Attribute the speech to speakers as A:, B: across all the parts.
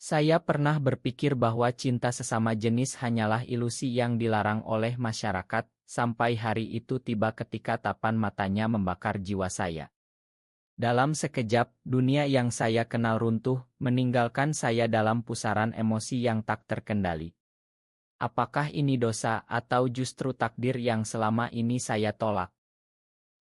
A: Saya pernah berpikir bahwa cinta sesama jenis hanyalah ilusi yang dilarang oleh masyarakat, sampai hari itu tiba ketika tapan matanya membakar jiwa saya. Dalam sekejap, dunia yang saya kenal runtuh, meninggalkan saya dalam pusaran emosi yang tak terkendali. Apakah ini dosa atau justru takdir yang selama ini saya tolak?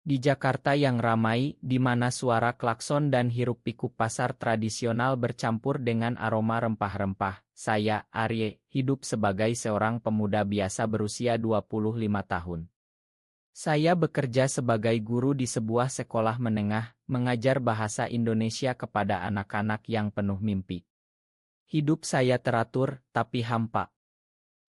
A: Di Jakarta yang ramai, di mana suara klakson dan hiruk-pikuk pasar tradisional bercampur dengan aroma rempah-rempah, saya, Arye, hidup sebagai seorang pemuda biasa berusia 25 tahun. Saya bekerja sebagai guru di sebuah sekolah menengah, mengajar bahasa Indonesia kepada anak-anak yang penuh mimpi. Hidup saya teratur, tapi hampa.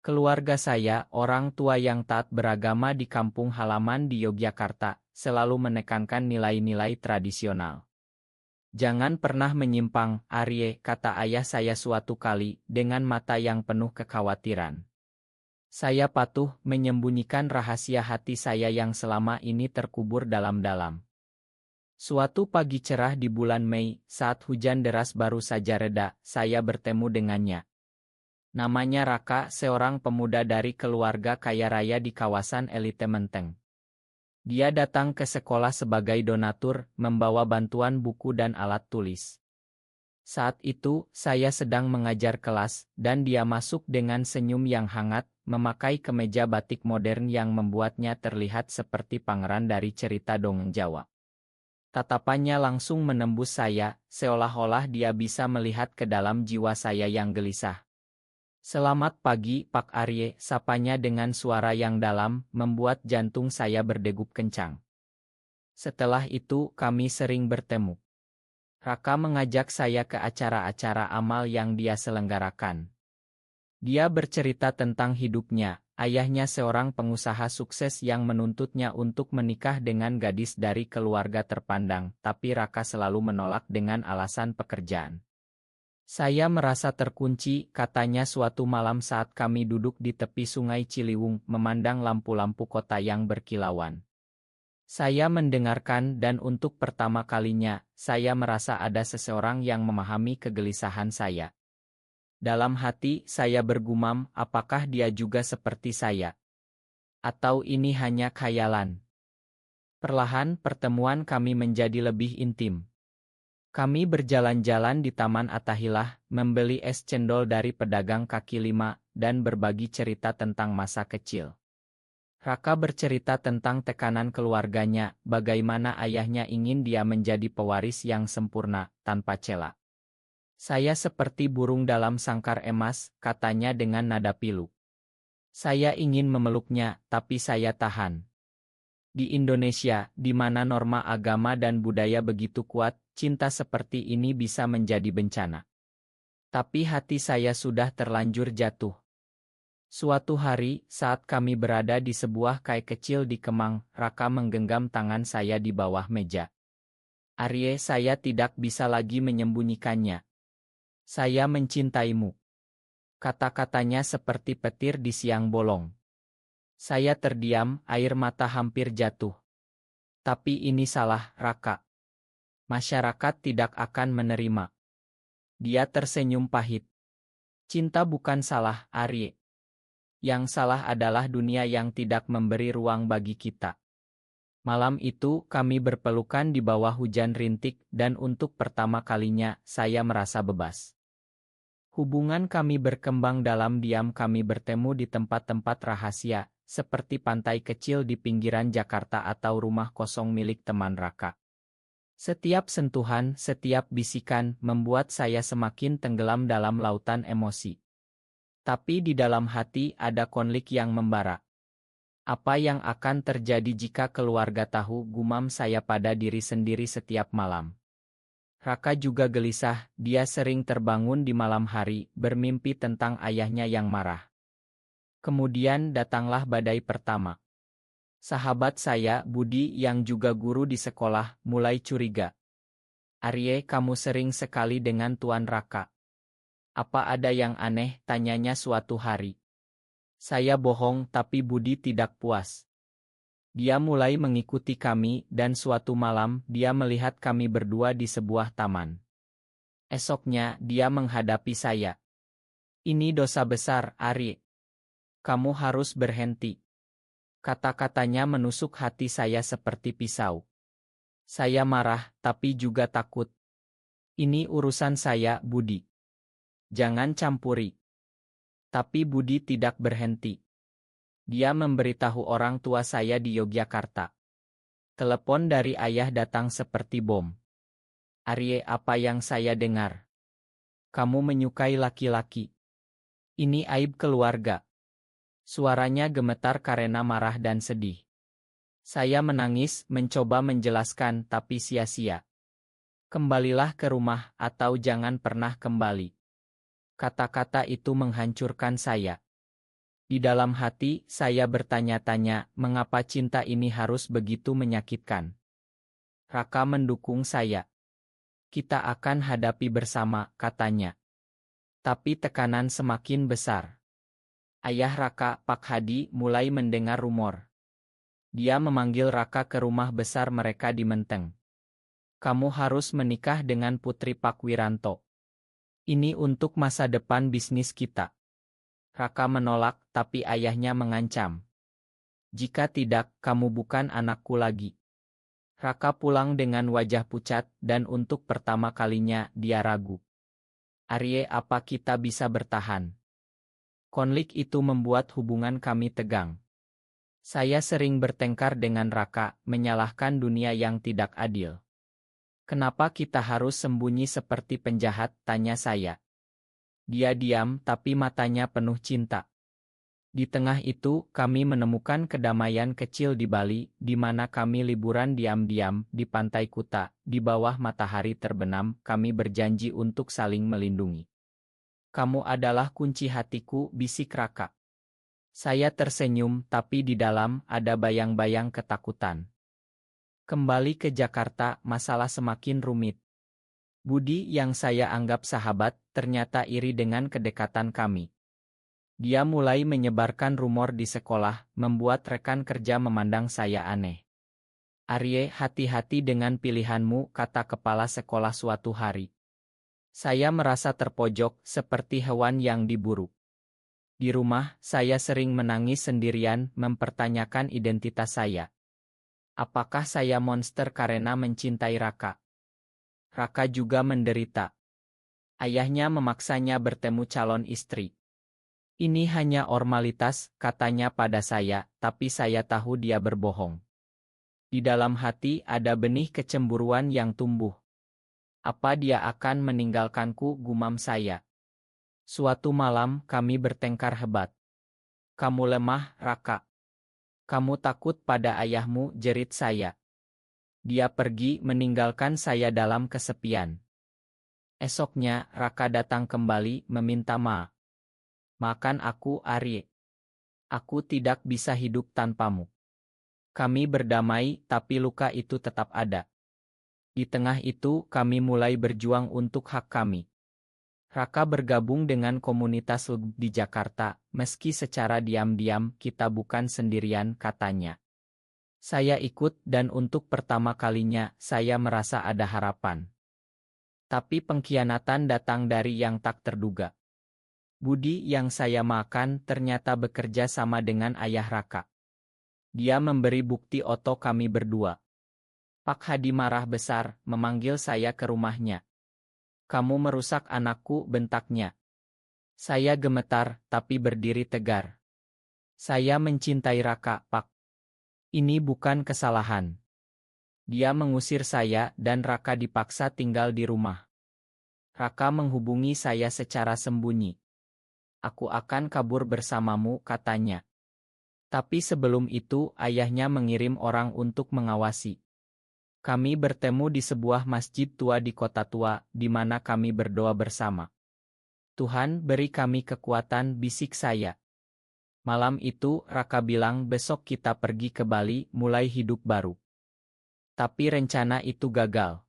A: Keluarga saya, orang tua yang taat beragama di kampung halaman di Yogyakarta, selalu menekankan nilai-nilai tradisional. Jangan pernah menyimpang, Arye, kata ayah saya suatu kali, dengan mata yang penuh kekhawatiran. Saya patuh, menyembunyikan rahasia hati saya yang selama ini terkubur dalam-dalam. Suatu pagi cerah di bulan Mei, saat hujan deras baru saja reda, saya bertemu dengannya. Namanya Raka, seorang pemuda dari keluarga kaya raya di kawasan elite Menteng. Dia datang ke sekolah sebagai donatur, membawa bantuan buku dan alat tulis. Saat itu, saya sedang mengajar kelas, dan dia masuk dengan senyum yang hangat, memakai kemeja batik modern yang membuatnya terlihat seperti pangeran dari cerita dongeng Jawa. Tatapannya langsung menembus saya, seolah-olah dia bisa melihat ke dalam jiwa saya yang gelisah. "Selamat pagi, Pak Arye," sapanya dengan suara yang dalam, membuat jantung saya berdegup kencang. Setelah itu, kami sering bertemu. Raka mengajak saya ke acara-acara amal yang dia selenggarakan. Dia bercerita tentang hidupnya, ayahnya seorang pengusaha sukses yang menuntutnya untuk menikah dengan gadis dari keluarga terpandang, tapi Raka selalu menolak dengan alasan pekerjaan. "Saya merasa terkunci," katanya suatu malam saat kami duduk di tepi Sungai Ciliwung, memandang lampu-lampu kota yang berkilauan. Saya mendengarkan dan untuk pertama kalinya, saya merasa ada seseorang yang memahami kegelisahan saya. Dalam hati, saya bergumam, apakah dia juga seperti saya? Atau ini hanya khayalan? Perlahan, pertemuan kami menjadi lebih intim. Kami berjalan-jalan di Taman Athaillah, membeli es cendol dari pedagang kaki lima, dan berbagi cerita tentang masa kecil. Raka bercerita tentang tekanan keluarganya, bagaimana ayahnya ingin dia menjadi pewaris yang sempurna, tanpa cela. "Saya seperti burung dalam sangkar emas," katanya dengan nada pilu. Saya ingin memeluknya, tapi saya tahan. Di Indonesia, di mana norma agama dan budaya begitu kuat, cinta seperti ini bisa menjadi bencana. Tapi hati saya sudah terlanjur jatuh. Suatu hari, saat kami berada di sebuah kai kecil di Kemang, Raka menggenggam tangan saya di bawah meja. "Arye, saya tidak bisa lagi menyembunyikannya. Saya mencintaimu." Kata-katanya seperti petir di siang bolong. Saya terdiam, air mata hampir jatuh. "Tapi ini salah, Raka. Masyarakat tidak akan menerima." Dia tersenyum pahit. "Cinta bukan salah, Arye. Yang salah adalah dunia yang tidak memberi ruang bagi kita." Malam itu, kami berpelukan di bawah hujan rintik, dan untuk pertama kalinya, saya merasa bebas. Hubungan kami berkembang dalam diam, kami bertemu di tempat-tempat rahasia, seperti pantai kecil di pinggiran Jakarta atau rumah kosong milik teman Raka. Setiap sentuhan, setiap bisikan, membuat saya semakin tenggelam dalam lautan emosi. Tapi di dalam hati ada konflik yang membara. Apa yang akan terjadi jika keluarga tahu, gumam saya pada diri sendiri setiap malam. Raka juga gelisah, dia sering terbangun di malam hari, bermimpi tentang ayahnya yang marah. Kemudian datanglah badai pertama. Sahabat saya, Budi, yang juga guru di sekolah, mulai curiga. "Arye, kamu sering sekali dengan Tuan Raka. Apa ada yang aneh?" tanyanya suatu hari. Saya bohong, tapi Budi tidak puas. Dia mulai mengikuti kami, dan suatu malam, dia melihat kami berdua di sebuah taman. Esoknya, dia menghadapi saya. Ini dosa besar, Ari. Kamu harus berhenti. Kata-katanya menusuk hati saya seperti pisau. Saya marah, tapi juga takut. Ini urusan saya, Budi. Jangan campuri. Tapi Budi tidak berhenti. Dia memberitahu orang tua saya di Yogyakarta. Telepon dari ayah datang seperti bom. Arye, apa yang saya dengar? Kamu menyukai laki-laki. Ini aib keluarga. Suaranya gemetar karena marah dan sedih. Saya menangis, mencoba menjelaskan, tapi sia-sia. Kembalilah ke rumah, atau jangan pernah kembali. Kata-kata itu menghancurkan saya. Di dalam hati, saya bertanya-tanya, mengapa cinta ini harus begitu menyakitkan? Raka mendukung saya. Kita akan hadapi bersama, katanya. Tapi tekanan semakin besar. Ayah Raka, Pak Hadi, mulai mendengar rumor. Dia memanggil Raka ke rumah besar mereka di Menteng. Kamu harus menikah dengan putri Pak Wiranto. Ini untuk masa depan bisnis kita. Raka menolak, tapi ayahnya mengancam. Jika tidak, kamu bukan anakku lagi. Raka pulang dengan wajah pucat, dan untuk pertama kalinya, dia ragu. Arye, apa kita bisa bertahan? Konflik itu membuat hubungan kami tegang. Saya sering bertengkar dengan Raka, menyalahkan dunia yang tidak adil. Kenapa kita harus sembunyi seperti penjahat, tanya saya. Dia diam, tapi matanya penuh cinta. Di tengah itu, kami menemukan kedamaian kecil di Bali, di mana kami liburan diam-diam di pantai Kuta, di bawah matahari terbenam. Kami berjanji untuk saling melindungi. Kamu adalah kunci hatiku, bisik Raka. Saya tersenyum, tapi di dalam ada bayang-bayang ketakutan. Kembali ke Jakarta, masalah semakin rumit. Budi yang saya anggap sahabat, ternyata iri dengan kedekatan kami. Dia mulai menyebarkan rumor di sekolah, membuat rekan kerja memandang saya aneh. Arye, hati-hati dengan pilihanmu, kata kepala sekolah suatu hari. Saya merasa terpojok, seperti hewan yang diburu. Di rumah, saya sering menangis sendirian, mempertanyakan identitas saya. Apakah saya monster karena mencintai Raka? Raka juga menderita. Ayahnya memaksanya bertemu calon istri. Ini hanya formalitas, katanya pada saya, tapi saya tahu dia berbohong. Di dalam hati ada benih kecemburuan yang tumbuh. Apa dia akan meninggalkanku, gumam saya. Suatu malam kami bertengkar hebat. Kamu lemah, Raka. Kamu takut pada ayahmu, jerit saya. Dia pergi meninggalkan saya dalam kesepian. Esoknya, Raka datang kembali meminta maaf. Makan aku, Arye. Aku tidak bisa hidup tanpamu. Kami berdamai, tapi luka itu tetap ada. Di tengah itu, kami mulai berjuang untuk hak kami. Raka bergabung dengan komunitas LGB di Jakarta, meski secara diam-diam kita bukan sendirian, katanya. Saya ikut dan untuk pertama kalinya, saya merasa ada harapan. Tapi pengkhianatan datang dari yang tak terduga. Budi yang saya makan ternyata bekerja sama dengan ayah Raka. Dia memberi bukti foto kami berdua. Pak Hadi marah besar, memanggil saya ke rumahnya. Kamu merusak anakku, bentaknya. Saya gemetar, tapi berdiri tegar. Saya mencintai Raka, Pak. Ini bukan kesalahan. Dia mengusir saya dan Raka dipaksa tinggal di rumah. Raka menghubungi saya secara sembunyi. Aku akan kabur bersamamu, katanya. Tapi sebelum itu, ayahnya mengirim orang untuk mengawasi. Kami bertemu di sebuah masjid tua di kota tua, di mana kami berdoa bersama. Tuhan beri kami kekuatan, bisik saya. Malam itu, Raka bilang besok kita pergi ke Bali, mulai hidup baru. Tapi rencana itu gagal.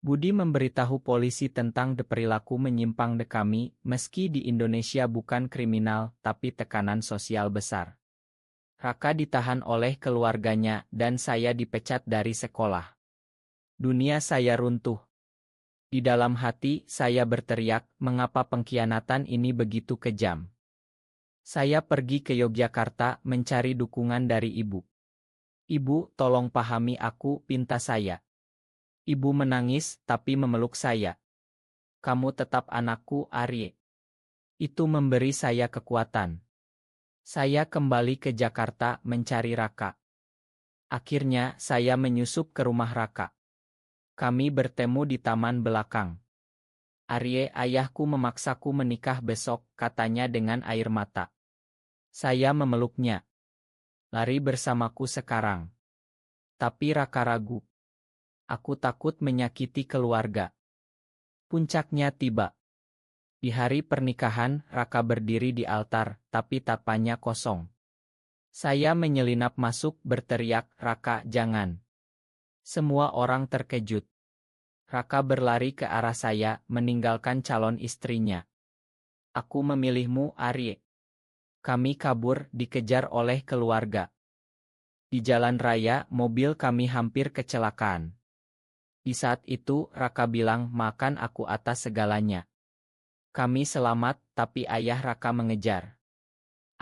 A: Budi memberitahu polisi tentang perilaku menyimpang kami, meski di Indonesia bukan kriminal, tapi tekanan sosial besar. Raka ditahan oleh keluarganya, dan saya dipecat dari sekolah. Dunia saya runtuh. Di dalam hati, saya berteriak, mengapa pengkhianatan ini begitu kejam? Saya pergi ke Yogyakarta mencari dukungan dari ibu. Ibu, tolong pahami aku, pinta saya. Ibu menangis, tapi memeluk saya. Kamu tetap anakku, Arye. Itu memberi saya kekuatan. Saya kembali ke Jakarta mencari Raka. Akhirnya, saya menyusup ke rumah Raka. Kami bertemu di taman belakang. Arye, ayahku memaksaku menikah besok, katanya dengan air mata. Saya memeluknya. Lari bersamaku sekarang. Tapi Raka ragu. Aku takut menyakiti keluarga. Puncaknya tiba. Di hari pernikahan, Raka berdiri di altar, tapi tapanya kosong. Saya menyelinap masuk berteriak, Raka, jangan. Semua orang terkejut. Raka berlari ke arah saya, meninggalkan calon istrinya. Aku memilihmu, Arye. Kami kabur, dikejar oleh keluarga. Di jalan raya, mobil kami hampir kecelakaan. Di saat itu, Raka bilang, makan aku atas segalanya. Kami selamat, tapi ayah Raka mengejar.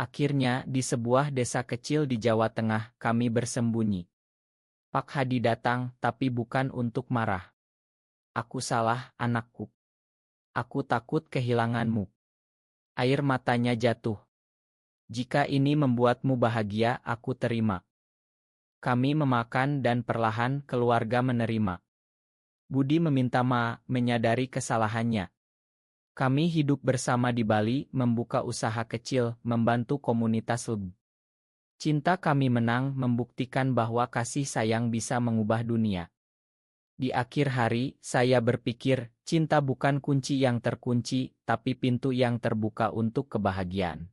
A: Akhirnya, di sebuah desa kecil di Jawa Tengah, kami bersembunyi. Pak Hadi datang, tapi bukan untuk marah. Aku salah, anakku. Aku takut kehilanganmu. Air matanya jatuh. Jika ini membuatmu bahagia, aku terima. Kami memakan dan perlahan keluarga menerima. Budi meminta maaf, menyadari kesalahannya. Kami hidup bersama di Bali, membuka usaha kecil, membantu komunitas LB. Cinta kami menang, membuktikan bahwa kasih sayang bisa mengubah dunia. Di akhir hari, saya berpikir, cinta bukan kunci yang terkunci, tapi pintu yang terbuka untuk kebahagiaan.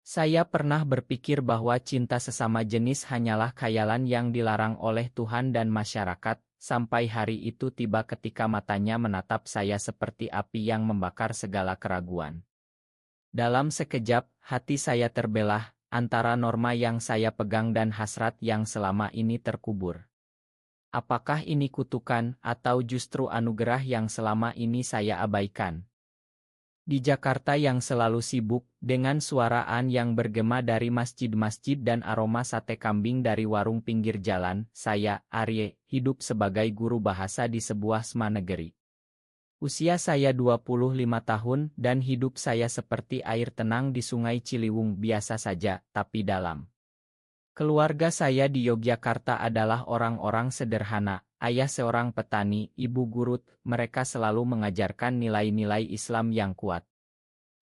A: Saya pernah berpikir bahwa cinta sesama jenis hanyalah khayalan yang dilarang oleh Tuhan dan masyarakat, sampai hari itu tiba ketika matanya menatap saya seperti api yang membakar segala keraguan. Dalam sekejap, hati saya terbelah, antara norma yang saya pegang dan hasrat yang selama ini terkubur. Apakah ini kutukan, atau justru anugerah yang selama ini saya abaikan? Di Jakarta yang selalu sibuk, dengan suaraan yang bergema dari masjid-masjid dan aroma sate kambing dari warung pinggir jalan, saya, Arye, hidup sebagai guru bahasa di sebuah SMA negeri. Usia saya 25 tahun dan hidup saya seperti air tenang di Sungai Ciliwung, biasa saja, tapi dalam. Keluarga saya di Yogyakarta adalah orang-orang sederhana, ayah seorang petani, ibu guru, mereka selalu mengajarkan nilai-nilai Islam yang kuat.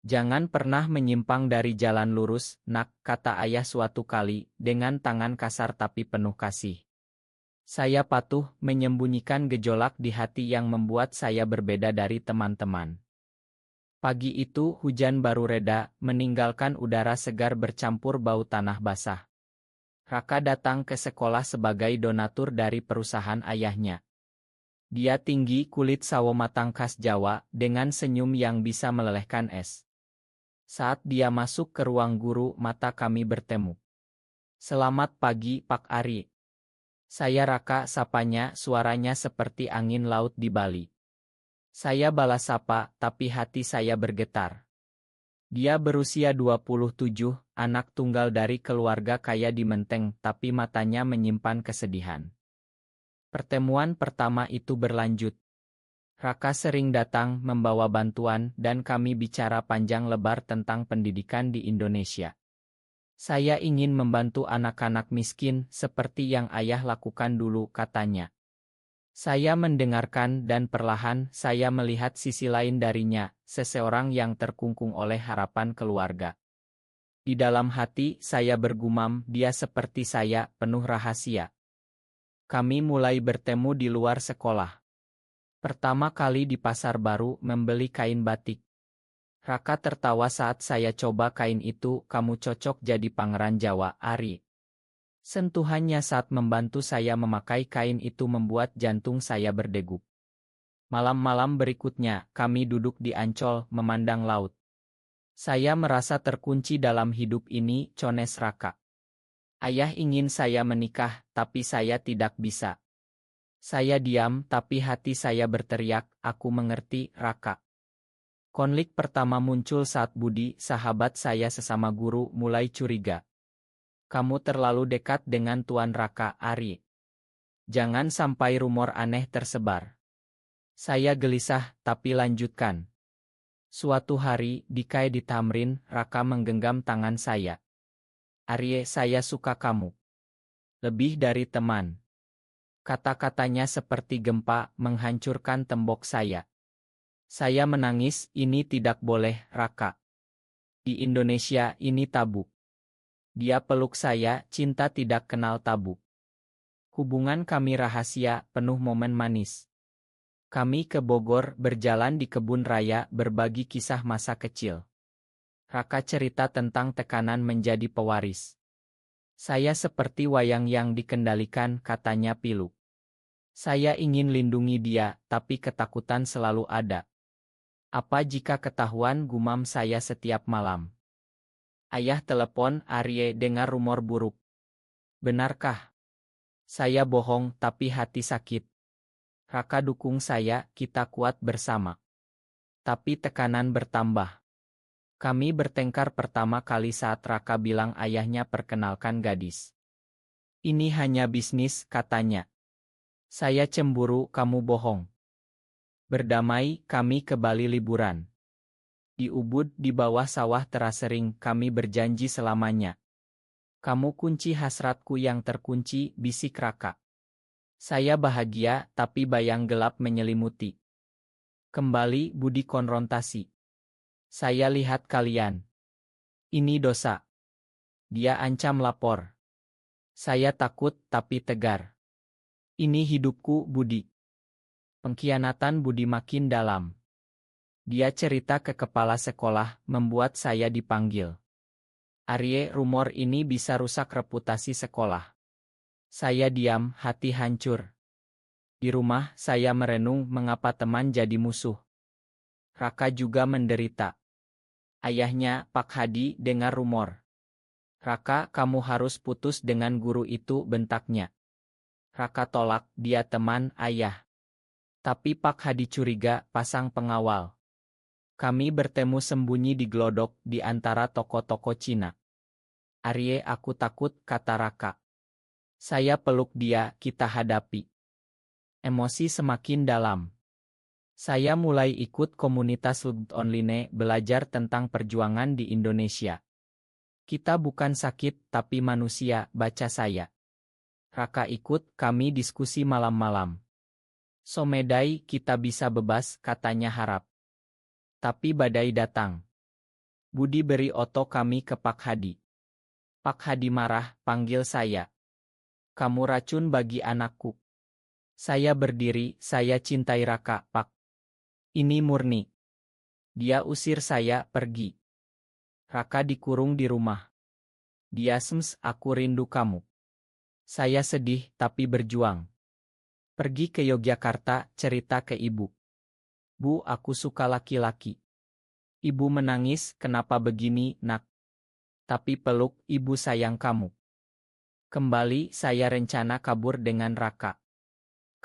A: Jangan pernah menyimpang dari jalan lurus, nak, kata ayah suatu kali, dengan tangan kasar tapi penuh kasih. Saya patuh, menyembunyikan gejolak di hati yang membuat saya berbeda dari teman-teman. Pagi itu hujan baru reda, meninggalkan udara segar bercampur bau tanah basah. Raka datang ke sekolah sebagai donatur dari perusahaan ayahnya. Dia tinggi, kulit sawo matang khas Jawa, dengan senyum yang bisa melelehkan es. Saat dia masuk ke ruang guru, mata kami bertemu. Selamat pagi, Pak Ari. Saya Raka, sapanya, suaranya seperti angin laut di Bali. Saya balas sapa, tapi hati saya bergetar. Dia berusia 27, anak tunggal dari keluarga kaya di Menteng, tapi matanya menyimpan kesedihan. Pertemuan pertama itu berlanjut. Raka sering datang membawa bantuan dan kami bicara panjang lebar tentang pendidikan di Indonesia. Saya ingin membantu anak-anak miskin seperti yang ayah lakukan dulu, katanya. Saya mendengarkan dan perlahan saya melihat sisi lain darinya, seseorang yang terkungkung oleh harapan keluarga. Di dalam hati saya bergumam, dia seperti saya, penuh rahasia. Kami mulai bertemu di luar sekolah. Pertama kali di pasar baru membeli kain batik. Raka tertawa saat saya coba kain itu, kamu cocok jadi pangeran Jawa, Ari. Sentuhannya saat membantu saya memakai kain itu membuat jantung saya berdegup. Malam-malam berikutnya, kami duduk di Ancol, memandang laut. Saya merasa terkunci dalam hidup ini, cones Raka. Ayah ingin saya menikah, tapi saya tidak bisa. Saya diam, tapi hati saya berteriak, aku mengerti, Raka. Konflik pertama muncul saat Budi, sahabat saya sesama guru, mulai curiga. Kamu terlalu dekat dengan Tuan Raka, Ari. Jangan sampai rumor aneh tersebar. Saya gelisah, tapi lanjutkan. Suatu hari, di Tamrin, Raka menggenggam tangan saya. Arye, saya suka kamu. Lebih dari teman. Kata-katanya seperti gempa, menghancurkan tembok saya. Saya menangis, ini tidak boleh, Raka. Di Indonesia, ini tabu. Dia peluk saya, cinta tidak kenal tabu. Hubungan kami rahasia, penuh momen manis. Kami ke Bogor, berjalan di kebun raya, berbagi kisah masa kecil. Raka cerita tentang tekanan menjadi pewaris. Saya seperti wayang yang dikendalikan, katanya pilu. Saya ingin lindungi dia, tapi ketakutan selalu ada. Apa jika ketahuan, gumam saya setiap malam. Ayah telepon, Arye dengar rumor buruk. Benarkah? Saya bohong, tapi hati sakit. Raka dukung saya, kita kuat bersama. Tapi tekanan bertambah. Kami bertengkar pertama kali saat Raka bilang ayahnya perkenalkan gadis. Ini hanya bisnis, katanya. Saya cemburu, kamu bohong. Berdamai, kami ke Bali liburan. Di Ubud, di bawah sawah terasering, kami berjanji selamanya. Kamu kunci hasratku yang terkunci, bisik Raka. Saya bahagia, tapi bayang gelap menyelimuti. Kembali, Budi konfrontasi. Saya lihat kalian. Ini dosa. Dia ancam lapor. Saya takut, tapi tegar. Ini hidupku, Budi. Pengkhianatan Budi makin dalam. Dia cerita ke kepala sekolah, membuat saya dipanggil. Arye, rumor ini bisa rusak reputasi sekolah. Saya diam, hati hancur. Di rumah, saya merenung mengapa teman jadi musuh. Raka juga menderita. Ayahnya, Pak Hadi, dengar rumor. Raka, kamu harus putus dengan guru itu, bentaknya. Raka tolak, dia teman ayah. Tapi Pak Hadi curiga, pasang pengawal. Kami bertemu sembunyi di Glodok, di antara toko-toko Cina. Arye, aku takut, kata Raka. Saya peluk dia, kita hadapi. Emosi semakin dalam. Saya mulai ikut komunitas online, belajar tentang perjuangan di Indonesia. Kita bukan sakit, tapi manusia, baca saya. Raka ikut, kami diskusi malam-malam. Somedai, kita bisa bebas, katanya harap. Tapi badai datang. Budi beri oto kami ke Pak Hadi. Pak Hadi marah, panggil saya. Kamu racun bagi anakku. Saya berdiri, saya cintai Raka, Pak. Ini murni. Dia usir saya, pergi. Raka dikurung di rumah. Dia sems, aku rindu kamu. Saya sedih, tapi berjuang. Pergi ke Yogyakarta, cerita ke ibu. Bu, aku suka laki-laki. Ibu menangis, kenapa begini, nak? Tapi peluk, ibu sayang kamu. Kembali, saya rencana kabur dengan Raka.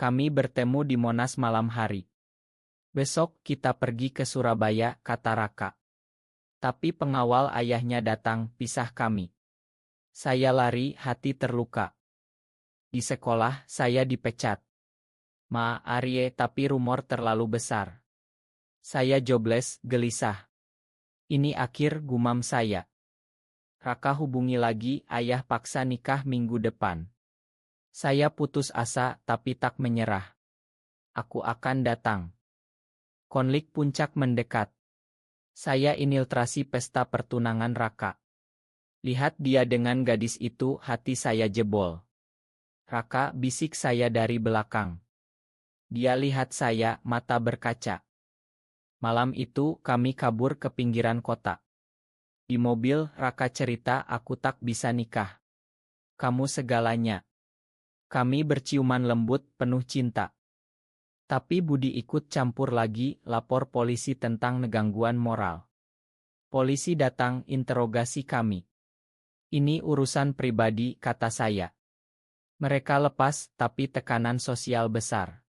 A: Kami bertemu di Monas malam hari. Besok, kita pergi ke Surabaya, kata Raka. Tapi pengawal ayahnya datang, pisah kami. Saya lari, hati terluka. Di sekolah, saya dipecat. Ma, Arye, tapi rumor terlalu besar. Saya jobless, gelisah. Ini akhir, gumam saya. Raka hubungi lagi, ayah paksa nikah minggu depan. Saya putus asa, tapi tak menyerah. Aku akan datang. Konflik puncak mendekat. Saya infiltrasi pesta pertunangan Raka. Lihat dia dengan gadis itu, hati saya jebol. Raka, bisik saya dari belakang. Dia lihat saya, mata berkaca. Malam itu, kami kabur ke pinggiran kota. Di mobil, Raka cerita, aku tak bisa nikah. Kamu segalanya. Kami berciuman lembut, penuh cinta. Tapi Budi ikut campur lagi, lapor polisi tentang gangguan moral. Polisi datang, interogasi kami. Ini urusan pribadi, kata saya. Mereka lepas, tapi tekanan sosial besar.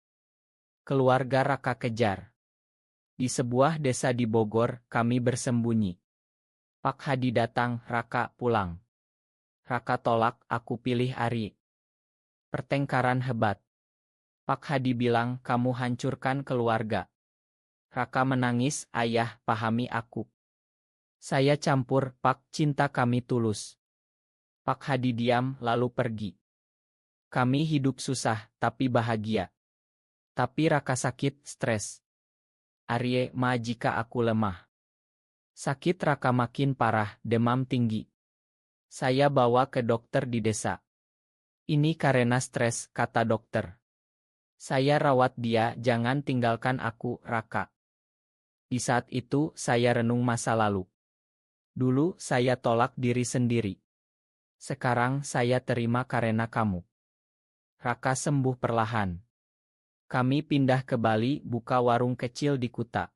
A: Keluarga Raka kejar. Di sebuah desa di Bogor, kami bersembunyi. Pak Hadi datang, Raka pulang. Raka tolak, aku pilih Ari. Pertengkaran hebat. Pak Hadi bilang, kamu hancurkan keluarga. Raka menangis, ayah, pahami aku. Saya campur, Pak, cinta kami tulus. Pak Hadi diam, lalu pergi. Kami hidup susah, tapi bahagia. Tapi Raka sakit, stres. Arye, ma jika aku lemah. Sakit Raka makin parah, demam tinggi. Saya bawa ke dokter di desa. Ini karena stres, kata dokter. Saya rawat dia, jangan tinggalkan aku, Raka. Di saat itu, saya renung masa lalu. Dulu, saya tolak diri sendiri. Sekarang, saya terima karena kamu. Raka sembuh perlahan. Kami pindah ke Bali, buka warung kecil di Kuta.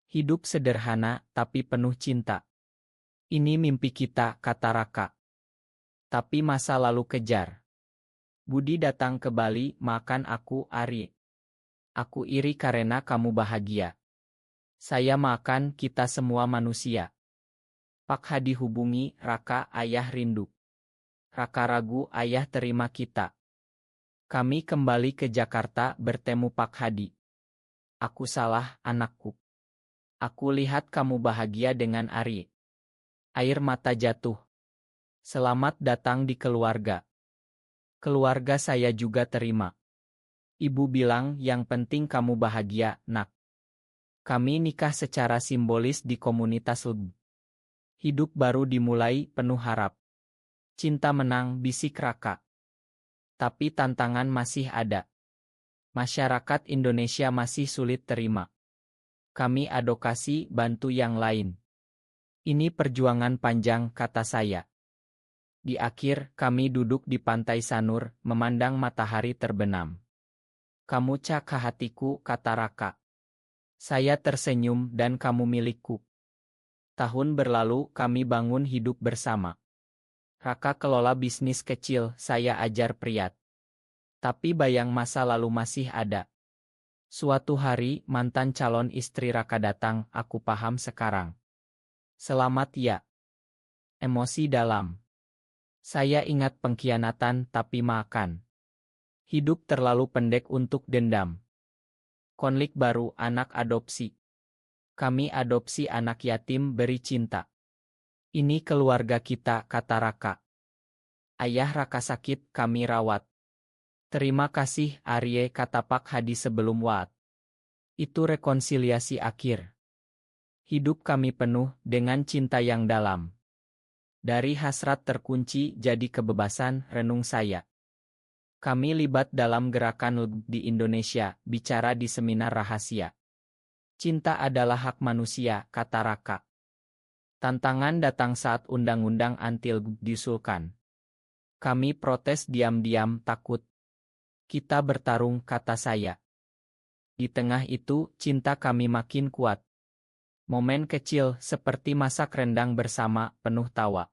A: Hidup sederhana, tapi penuh cinta. Ini mimpi kita, kata Raka. Tapi masa lalu kejar. Budi datang ke Bali, makan aku, Ari. Aku iri karena kamu bahagia. Saya makan, kita semua manusia. Pak Hadi hubungi, Raka, ayah rindu. Raka ragu, ayah terima kita. Kami kembali ke Jakarta, bertemu Pak Hadi. Aku salah, anakku. Aku lihat kamu bahagia dengan Ari. Air mata jatuh. Selamat datang di keluarga. Keluarga saya juga terima. Ibu bilang, yang penting kamu bahagia, nak. Kami nikah secara simbolis di komunitas LB. Hidup baru dimulai, penuh harap. Cinta menang, bisik Raka. Tapi tantangan masih ada. Masyarakat Indonesia masih sulit terima. Kami advokasi, bantu yang lain. Ini perjuangan panjang, kata saya. Di akhir, kami duduk di pantai Sanur, memandang matahari terbenam. Kamu cak hatiku, kata Raka. Saya tersenyum dan kamu milikku. Tahun berlalu, kami bangun hidup bersama. Raka kelola bisnis kecil, saya ajar priat. Tapi bayang masa lalu masih ada. Suatu hari, mantan calon istri Raka datang, aku paham sekarang. Selamat ya. Emosi dalam. Saya ingat pengkhianatan tapi makan. Hidup terlalu pendek untuk dendam. Konflik baru, anak adopsi. Kami adopsi anak yatim beri cinta. Ini keluarga kita, kata Raka. Ayah Raka sakit, kami rawat. Terima kasih, Arye, kata Pak Hadi sebelum wafat. Itu rekonsiliasi akhir. Hidup kami penuh dengan cinta yang dalam. Dari hasrat terkunci jadi kebebasan, renung saya. Kami libat dalam gerakan LB di Indonesia, bicara di seminar rahasia. Cinta adalah hak manusia, kata Raka. Tantangan datang saat undang-undang anti LB diusulkan. Kami protes diam-diam, takut. Kita bertarung, kata saya. Di tengah itu, cinta kami makin kuat. Momen kecil, seperti masak rendang bersama, penuh tawa.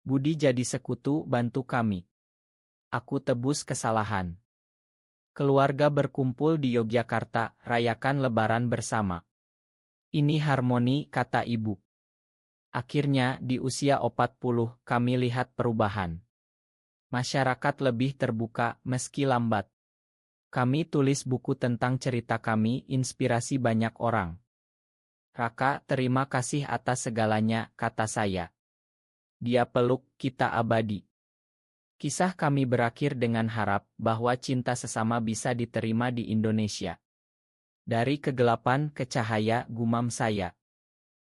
A: Budi jadi sekutu, bantu kami. Aku tebus kesalahan. Keluarga berkumpul di Yogyakarta, rayakan Lebaran bersama. Ini harmoni, kata ibu. Akhirnya, di usia 40, kami lihat perubahan. Masyarakat lebih terbuka, meski lambat. Kami tulis buku tentang cerita kami, inspirasi banyak orang. Raka, terima kasih atas segalanya, kata saya. Dia peluk, kita abadi. Kisah kami berakhir dengan harap bahwa cinta sesama bisa diterima di Indonesia. Dari kegelapan ke cahaya, gumam saya.